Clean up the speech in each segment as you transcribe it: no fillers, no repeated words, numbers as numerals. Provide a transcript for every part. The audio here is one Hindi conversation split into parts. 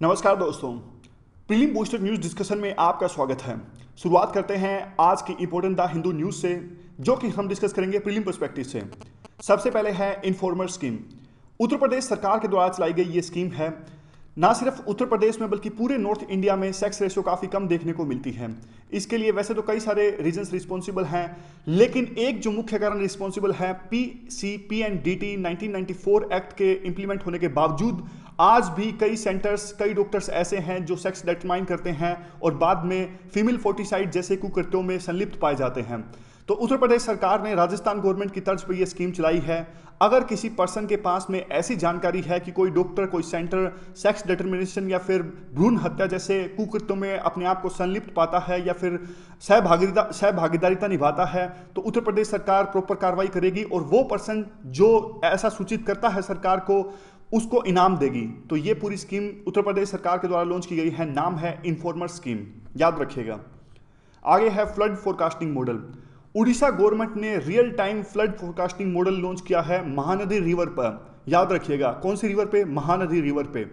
नमस्कार दोस्तों। प्रीलिम बूस्टर न्यूज़ डिस्कशन में आपका स्वागत है। शुरुआत करते हैं आज की इंपॉर्टेंट द हिंदू न्यूज़ से, जो कि हम डिस्कस करेंगे प्रीलिम पर्सपेक्टिव से। सबसे पहले है इन्फॉर्मर स्कीम। उत्तर प्रदेश सरकार के द्वारा चलाई गई ये स्कीम है। ना सिर्फ उत्तर प्रदेश में बल्कि पूरे नॉर्थ इंडिया में सेक्स रेशियो काफ़ी कम देखने को मिलती है। इसके लिए वैसे तो कई सारे रीजंस रिस्पॉन्सिबल हैं, लेकिन एक जो मुख्य कारण रिस्पॉन्सिबल है PCPNDT 1994 एक्ट के इंप्लीमेंट होने के बावजूद आज भी कई सेंटर्स, कई डॉक्टर्स ऐसे हैं जो सेक्स डिटरमाइन करते हैं और बाद में फीमेल फोर्टिसाइड जैसे कुकृत्यों में संलिप्त पाए जाते हैं। तो उत्तर प्रदेश सरकार ने राजस्थान गवर्नमेंट की तर्ज पर यह स्कीम चलाई है। अगर किसी पर्सन के पास में ऐसी जानकारी है कि कोई डॉक्टर, कोई सेंटर सेक्स डिटरमिनेशन या फिर भ्रूण हत्या जैसे कुकृत्यों में अपने आप को संलिप्त पाता है या फिर सहभागिता निभाता है, तो उत्तर प्रदेश सरकार प्रॉपर कार्रवाई करेगी और वो पर्सन जो ऐसा सूचित करता है सरकार को, उसको इनाम देगी। तो ये पूरी स्कीम उत्तर प्रदेश सरकार के द्वारा लॉन्च की गई है। नाम है इन्फॉर्मर स्कीम, याद रखिएगा। आगे है flood forecasting model. Orissa government ने real time flood forecasting model launch किया है महानदी रिवर पर। याद रखिएगा, कौन सी रिवर पे? महानदी रिवर पे।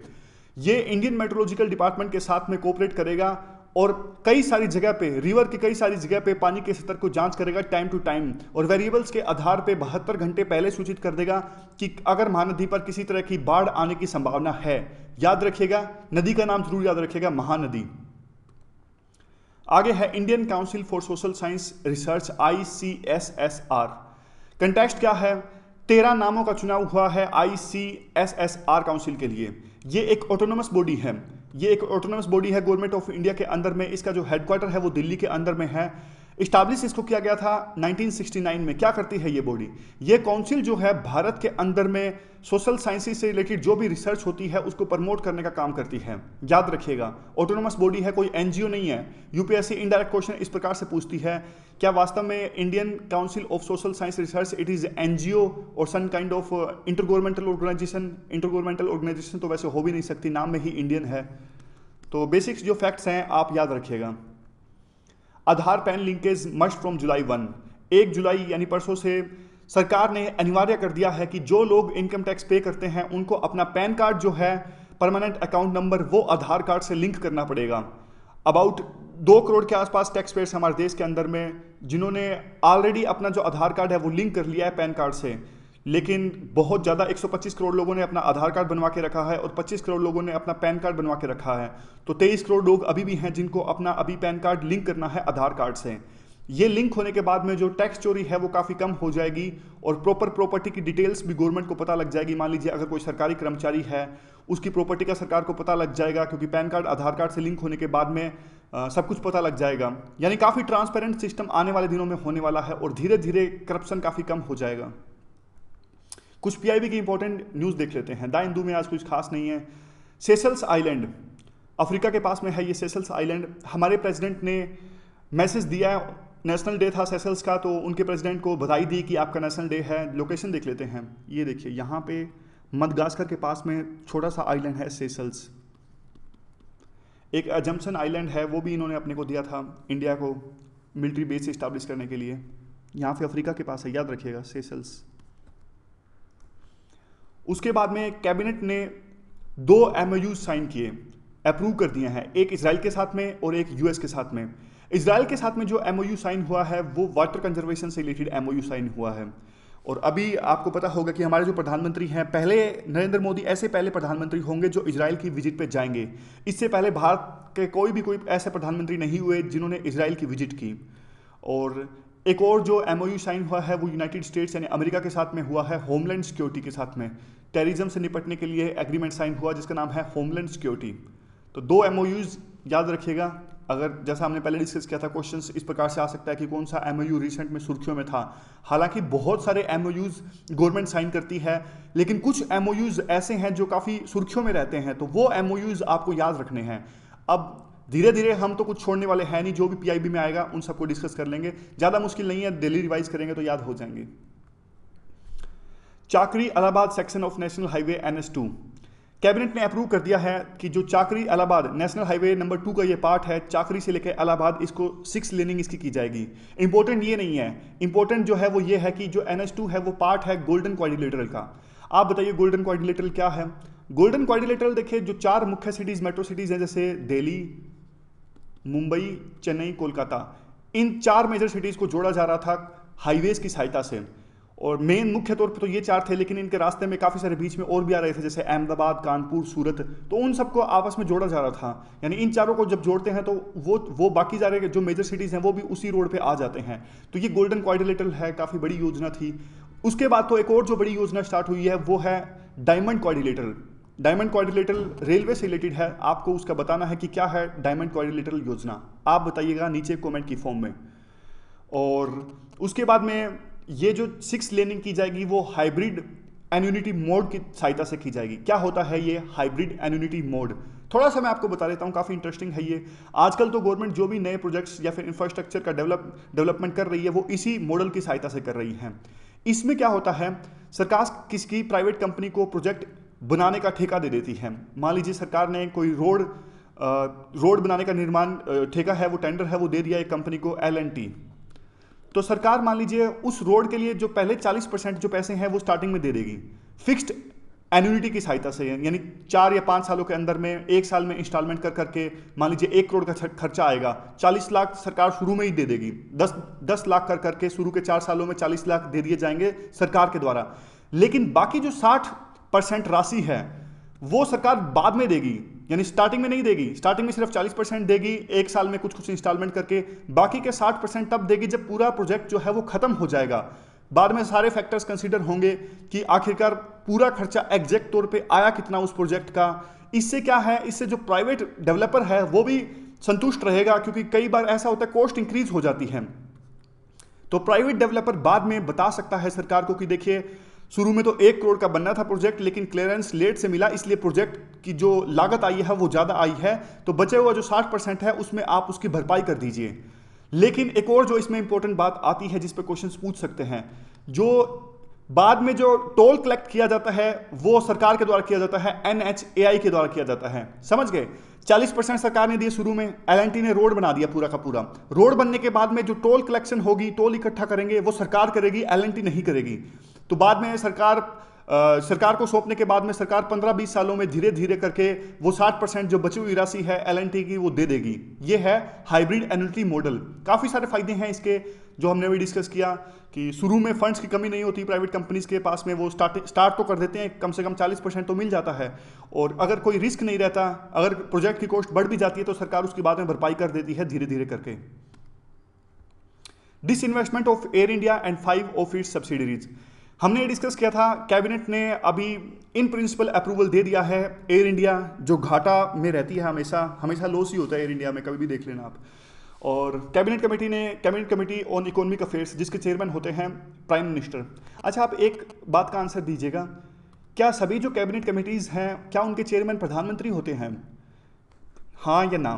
ये इंडियन मेट्रोलॉजिकल डिपार्टमेंट के साथ में कोऑपरेट करेगा और कई सारी जगह पे, रिवर की कई सारी जगह पे पानी के स्तर को जांच करेगा टाइम टू टाइम और वेरिएबल्स के आधार पे 72 घंटे पहले सूचित कर देगा कि अगर महानदी पर किसी तरह की बाढ़ आने की संभावना है। याद रखिएगा, नदी का नाम जरूर याद रखिएगा, महानदी। आगे है Indian council for social Science research ICSSR। Context क्या है? 13 नामों का चुनाव हुआ है ICSSR काउंसिल के लिए। ये एक ऑटोनोमस बॉडी है। ये एक ऑटोनोमस बॉडी है गवर्नमेंट ऑफ इंडिया के अंदर में। इसका जो हेडक्वार्टर है वो दिल्ली के अंदर में है। इस्टाब्लिश इसको किया गया था 1969 में। क्या करती है ये बॉडी? ये काउंसिल जो है भारत के अंदर में सोशल साइंसेस से रिलेटेड जो भी रिसर्च होती है उसको प्रमोट करने का काम करती है। याद रखिएगा, ऑटोनोमस बॉडी है, कोई NGO नहीं है। यूपीएससी इनडायरेक्ट क्वेश्चन इस प्रकार से पूछती है, क्या वास्तव में Indian Council of Social Science Research it is NGO और some kind of intergovernmental organisation? Intergovernmental organisation तो वैसे हो भी नहीं सकती, नाम में ही इंडियन है। तो बेसिक्स जो फैक्ट्स हैं आप याद रखिएगा। Aadhaar PAN linkage must from July 1 जुलाई यानी परसों से सरकार ने अनिवार्य कर दिया है कि जो लोग इनकम टैक्स पे करते हैं उनको अपना पैन कार्ड जो है, परमानेंट अकाउंट नंबर, वो आधार कार्ड से लिंक करना पड़ेगा। अबाउट 2 करोड़ के आसपास टैक्स पेयर्स हमारे देश के अंदर में जिन्होंने ऑलरेडी अपना जो आधार कार्ड है वो लिंक कर लिया है पैन कार्ड से, लेकिन बहुत ज़्यादा 125 करोड़ लोगों ने अपना आधार कार्ड बनवा के रखा है और 25 करोड़ लोगों ने अपना पैन कार्ड बनवा के रखा है। तो 23 करोड़ लोग अभी भी हैं जिनको अपना अभी पैन कार्ड लिंक करना है आधार कार्ड से। ये लिंक होने के बाद में जो टैक्स चोरी है वो काफ़ी कम हो जाएगी और प्रॉपर प्रॉपर्टी की डिटेल्स भी गवर्नमेंट को पता लग जाएगी। मान लीजिए अगर कोई सरकारी कर्मचारी है, उसकी प्रॉपर्टी का सरकार को पता लग जाएगा, क्योंकि पैन कार्ड आधार कार्ड से लिंक होने के बाद में सब कुछ पता लग जाएगा। यानी काफ़ी ट्रांसपेरेंट सिस्टम आने वाले दिनों में होने वाला है और धीरे धीरे करप्शन काफ़ी कम हो जाएगा। कुछ PIB की इंपॉर्टेंट न्यूज़ देख लेते हैं। द हिंदू में आज कुछ खास नहीं है। सेशल्स आइलैंड अफ्रीका के पास में है। ये सेशल्स आइलैंड, हमारे प्रेसिडेंट ने मैसेज दिया है, नेशनल डे था सेशल्स का, तो उनके प्रेसिडेंट को बधाई दी कि आपका नेशनल डे है। लोकेशन देख लेते हैं। ये देखिए, यहाँ पे मडगास्कर के पास में छोटा सा आइलैंड है सेशल्स। एक अजम्पशन आइलैंड है, वो भी इन्होंने अपने को दिया था इंडिया को मिलिट्री बेस इस्टाब्लिश करने के लिए। यहाँ पे अफ्रीका के पास है, याद रखिएगा, सेशल्स। उसके बाद में कैबिनेट ने 2 MOU साइन किए, अप्रूव कर दिए हैं, एक इजराइल के साथ में और एक US के साथ में। इजराइल के साथ में जो MOU साइन हुआ है वो वाटर कंजर्वेशन से रिलेटेड MOU साइन हुआ है। और अभी आपको पता होगा कि हमारे जो प्रधानमंत्री हैं, पहले नरेंद्र मोदी ऐसे पहले प्रधानमंत्री होंगे जो इजराइल की विजिट पे जाएंगे। इससे पहले भारत के कोई ऐसे प्रधानमंत्री नहीं हुए जिन्होंने इजराइल की विजिट की। और एक और जो MOU साइन हुआ है वो यूनाइटेड स्टेट्स यानी अमेरिका के साथ में हुआ है, होमलैंड सिक्योरिटी के साथ में। टेररिज्म से निपटने के लिए एग्रीमेंट साइन हुआ जिसका नाम है होमलैंड सिक्योरिटी। तो 2 MOUs याद रखिएगा। अगर जैसा हमने पहले डिस्कस किया था, क्वेश्चंस इस प्रकार से आ सकता है कि कौन सा MOU रिसेंट में सुर्खियों में था। हालांकि बहुत सारे MOUs गवर्नमेंट साइन करती है, लेकिन कुछ MOUs ऐसे हैं जो काफ़ी सुर्खियों में रहते हैं, तो वो MOUs आपको याद रखने हैं। अब धीरे धीरे हम तो कुछ छोड़ने वाले हैं नहीं, जो भी PIB में आएगा उन सबको डिस्कस कर लेंगे। ज़्यादा मुश्किल नहीं है, डेली रिवाइज करेंगे तो याद हो जाएंगे। चाकरी Allahabad section of national highway NH2, cabinet ने अप्रूव कर दिया है कि जो चाकरी इलाहाबाद नेशनल हाईवे नंबर 2 का ये पार्ट है, चाकरी से लेकर इलाहाबाद, इसको 6 लेनिंग इसकी की जाएगी। इंपॉर्टेंट ये नहीं है, इंपॉर्टेंट जो है वो ये है कि जो NH2 है वो पार्ट है गोल्डन क्वाड्रिलेटरल का। आप बताइए गोल्डन क्वाड्रिलेटरल क्या है? गोल्डन क्वाड्रिलेटरल देखिए, जो 4 मुख्य सिटीज मेट्रो सिटीज हैं जैसे दिल्ली, मुंबई, चेन्नई, कोलकाता, इन 4 मेजर सिटीज को जोड़ा जा रहा था हाईवेज की सहायता से। और मेन मुख्य तौर पर तो ये 4 थे, लेकिन इनके रास्ते में काफ़ी सारे बीच में और भी आ रहे थे जैसे अहमदाबाद, कानपुर, सूरत, तो उन सबको आपस में जोड़ा जा रहा था। यानी इन चारों को जब जोड़ते हैं तो वो बाकी जा रहे जो मेजर सिटीज़ हैं वो भी उसी रोड पे आ जाते हैं। तो ये गोल्डन क्वाड्रिलेटरल है, काफ़ी बड़ी योजना थी। उसके बाद तो एक और जो बड़ी योजना स्टार्ट हुई है वो है diamond quadrilateral. Diamond quadrilateral railway से रिलेटेड है, आपको उसका बताना है कि क्या है डायमंड क्वाड्रिलेटरल योजना, आप बताइएगा नीचे कमेंट की फॉर्म में। और उसके बाद में ये जो 6 लेनिंग की जाएगी वो हाइब्रिड एन्यूनिटी मोड की सहायता से की जाएगी। क्या होता है ये हाइब्रिड एन्यूनिटी मोड, थोड़ा सा मैं आपको बता देता हूँ, काफ़ी इंटरेस्टिंग है ये। आजकल तो गवर्नमेंट जो भी नए प्रोजेक्ट्स या फिर इंफ्रास्ट्रक्चर का डेवलपमेंट कर रही है वो इसी मॉडल की सहायता से कर रही है। इसमें क्या होता है, सरकार किसी प्राइवेट कंपनी को प्रोजेक्ट बनाने का ठेका दे देती है। मान लीजिए सरकार ने कोई रोड बनाने का निर्माण ठेका है, वो टेंडर है, वो दे दिया एक कंपनी को L&T। तो सरकार मान लीजिए उस रोड के लिए जो पहले 40% जो पैसे हैं वो स्टार्टिंग में दे देगी फिक्स्ड एन्युइटी की सहायता से। यानी 4 या 5 सालों के अंदर में, 1 साल में इंस्टॉलमेंट कर करके मान लीजिए 1 करोड़ का खर्चा आएगा, 40 लाख सरकार शुरू में ही दे देगी। 10 लाख कर करके शुरू के 4 सालों में 40 लाख दे दिए जाएंगे सरकार के द्वारा। लेकिन बाकी जो 60% राशि है वो सरकार बाद में देगी, यानी स्टार्टिंग में नहीं देगी। स्टार्टिंग में सिर्फ 40% देगी 1 साल में कुछ इंस्टॉलमेंट करके, बाकी के 60% तब देगी जब पूरा प्रोजेक्ट जो है वो खत्म हो जाएगा। बाद में सारे फैक्टर्स कंसीडर होंगे कि आखिरकार पूरा खर्चा एग्जैक्ट तौर पे आया कितना उस प्रोजेक्ट का। इससे क्या है, इससे जो प्राइवेट डेवलपर है वो भी संतुष्ट रहेगा, क्योंकि कई बार ऐसा होता है कॉस्ट इंक्रीज हो जाती है। तो प्राइवेट डेवलपर बाद में बता सकता है सरकार को कि देखिए शुरू में तो 1 करोड़ का बनना था प्रोजेक्ट, लेकिन क्लियरेंस लेट से मिला, इसलिए प्रोजेक्ट की जो लागत आई है वो ज़्यादा आई है, तो बचे हुआ जो 60% है उसमें आप उसकी भरपाई कर दीजिए। लेकिन एक और जो इसमें इंपॉर्टेंट बात आती है जिस पे क्वेश्चंस पूछ सकते हैं, जो बाद में जो टोल कलेक्ट किया जाता है वो सरकार के द्वारा किया जाता है, NHAI के द्वारा किया जाता है, समझ गए। 40% सरकार ने दिए शुरू में, L&T ने रोड बना दिया पूरा का पूरा। रोड बनने के बाद में जो टोल कलेक्शन होगी, टोल इकट्ठा करेंगे, वो सरकार करेगी, L&T नहीं करेगी। तो बाद में सरकार को सौंपने के बाद में सरकार 15-20 सालों में धीरे धीरे करके वो 60% जो बची हुई राशि है L&T की वो दे देगी। ये है हाइब्रिड एन्युइटी मॉडल। काफ़ी सारे फायदे हैं इसके जो हमने अभी डिस्कस किया, कि शुरू में फंड्स की कमी नहीं होती प्राइवेट कंपनीज के पास में, वो स्टार्ट तो कर देते हैं, कम से कम 40% तो मिल जाता है। और अगर कोई रिस्क नहीं रहता, अगर प्रोजेक्ट की कॉस्ट बढ़ भी जाती है तो सरकार उसके बाद में भरपाई कर देती है धीरे धीरे करके। Disinvestment of Air India and 5 of it's subsidiaries, हमने डिस्कस किया था। कैबिनेट ने अभी इन प्रिंसिपल अप्रूवल दे दिया है। एयर इंडिया जो घाटा में रहती है, हमेशा लॉस ही होता है एयर इंडिया में, कभी भी देख लेना आप। और cabinet committee on economic affairs जिसके चेयरमैन होते हैं प्राइम मिनिस्टर। अच्छा, आप एक बात का आंसर दीजिएगा, क्या सभी जो कैबिनेट कमेटीज़ हैं क्या उनके चेयरमैन प्रधानमंत्री होते हैं? हाँ या ना?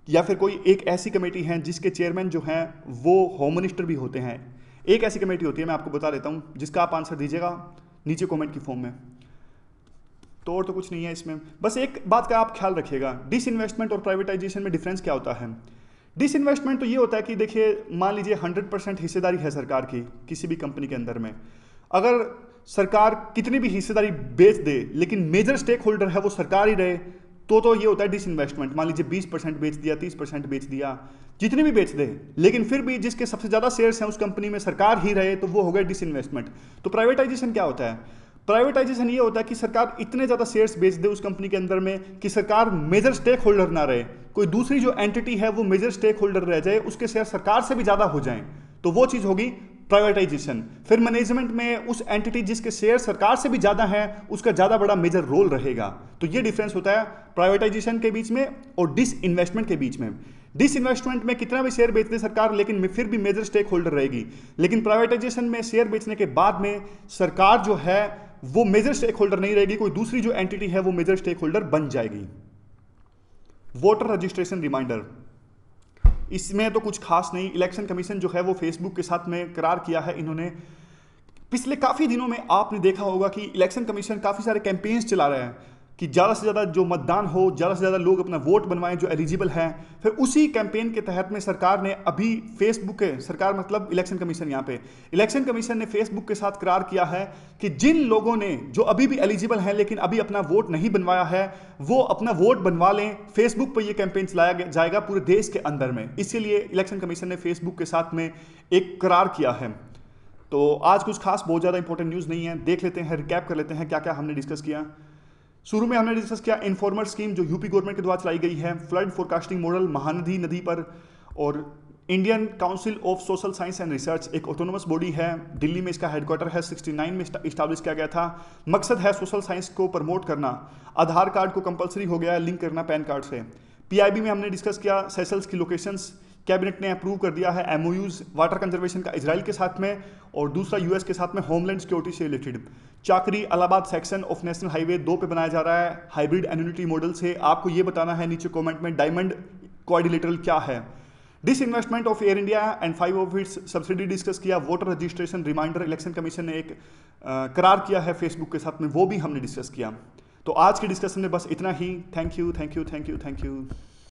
या फिर कोई एक ऐसी कमेटी है जिसके चेयरमैन जो हैं वो होम मिनिस्टर भी होते हैं? एक ऐसी कमेटी होती है, मैं आपको बता देता हूँ, जिसका आप आंसर दीजिएगा नीचे कमेंट की फॉर्म में। तो और तो कुछ नहीं है इसमें, बस एक बात का आप ख्याल रखिएगा, डिसइन्वेस्टमेंट और प्राइवेटाइजेशन में डिफरेंस क्या होता है। डिसइन्वेस्टमेंट तो ये होता है कि देखिए मान लीजिए 100% हिस्सेदारी है सरकार की किसी भी कंपनी के अंदर में, अगर सरकार कितनी भी हिस्सेदारी बेच दे लेकिन मेजर स्टेक होल्डर है वो सरकार ही रहे, तो ये होता है डिसइन्वेस्टमेंट। मान लीजिए 20% बेच दिया, 30% बेच दिया, जितनी भी बेच दे, लेकिन फिर भी जिसके सबसे ज़्यादा शेयर्स हैं उस कंपनी में सरकार ही रहे, तो वो हो गया डिसइन्वेस्टमेंट। तो प्राइवेटाइजेशन क्या होता है? प्राइवेटाइजेशन ये होता है कि सरकार इतने ज़्यादा शेयर्स बेच दे उस कंपनी के अंदर में कि सरकार मेजर स्टेक होल्डर ना रहे, कोई दूसरी जो एंटिटी है वो मेजर स्टेक होल्डर रह जाए, उसके शेयर सरकार से भी ज़्यादा हो जाएं, तो वो चीज़ होगी प्राइवेटाइजेशन। फिर मैनेजमेंट में उस एंटिटी जिसके शेयर सरकार से भी ज़्यादा है उसका ज़्यादा बड़ा मेजर रोल रहेगा। तो ये डिफरेंस होता है प्राइवेटाइजेशन के बीच में और डिसइन्वेस्टमेंट के बीच में। डिसइन्वेस्टमेंट में कितना भी शेयर बेच दे सरकार लेकिन फिर भी मेजर स्टेक होल्डर रहेगी, लेकिन प्राइवेटाइजेशन में शेयर बेचने के बाद में सरकार जो है वो मेजर स्टेक होल्डर नहीं रहेगी, कोई दूसरी जो एंटिटी है वो मेजर स्टेक होल्डर बन जाएगी। वोटर रजिस्ट्रेशन रिमाइंडर, इसमें तो कुछ खास नहीं। इलेक्शन कमीशन जो है वो फेसबुक के साथ में करार किया है इन्होंने। पिछले काफ़ी दिनों में आपने देखा होगा कि इलेक्शन कमीशन काफ़ी सारे कैंपेन्स चला रहे हैं। कि ज़्यादा से ज़्यादा जो मतदान हो, ज़्यादा से ज़्यादा लोग अपना वोट बनवाएं जो एलिजिबल हैं। फिर उसी कैंपेन के तहत में सरकार ने अभी फेसबुक के, सरकार मतलब इलेक्शन कमीशन, यहाँ पे इलेक्शन कमीशन ने फेसबुक के साथ करार किया है कि जिन लोगों ने जो अभी भी एलिजिबल हैं लेकिन अभी अपना वोट नहीं बनवाया है, वो अपना वोट बनवा लें। फेसबुक पर यह कैंपेन चलाया जाएगा पूरे देश के अंदर में, इसीलिए इलेक्शन कमीशन ने फेसबुक के साथ में एक करार किया है। तो आज कुछ खास बहुत ज़्यादा इंपॉर्टेंट न्यूज़ नहीं है, देख लेते हैं, रिकैप कर लेते हैं क्या क्या हमने डिस्कस किया। शुरू में हमने डिस्कस किया इन्फॉर्मर स्कीम जो यूपी गवर्नमेंट के द्वारा चलाई गई है, फ्लड फोरकास्टिंग मॉडल महानदी नदी पर, और Indian Council of Social science and research एक ऑटोनोमस बॉडी है, दिल्ली में इसका हेडक्वार्टर है, 69 में इस्टाब्लिश किया गया था। मकसद है सोशल साइंस को प्रमोट करना। आधार कार्ड को कंपलसरी हो गया है लिंक करना पैन कार्ड से। पीआईबी में हमने डिस्कस किया सेशल्स की लोकेशंस, कैबिनेट ने अप्रूव कर दिया है एमओयूज वाटर कंजर्वेशन का इजराइल के साथ में, और दूसरा यूएस के साथ में होमलैंड सिक्योरिटी से रिलेटेड। चाकरी Allahabad section of national highway 2 पे बनाया जा रहा है हाइब्रिड एन्युटी मॉडल से। आपको ये बताना है नीचे कमेंट में डायमंड क्वाड्रिलेटरल क्या है। Disinvestment of Air India and 5 of its subsidy discuss किया। Voter registration reminder election commission ने एक करार किया है फेसबुक के साथ में, वो भी हमने डिस्कस किया। तो आज के डिस्कशन में बस इतना ही। Thank you, thank you, thank you, thank you.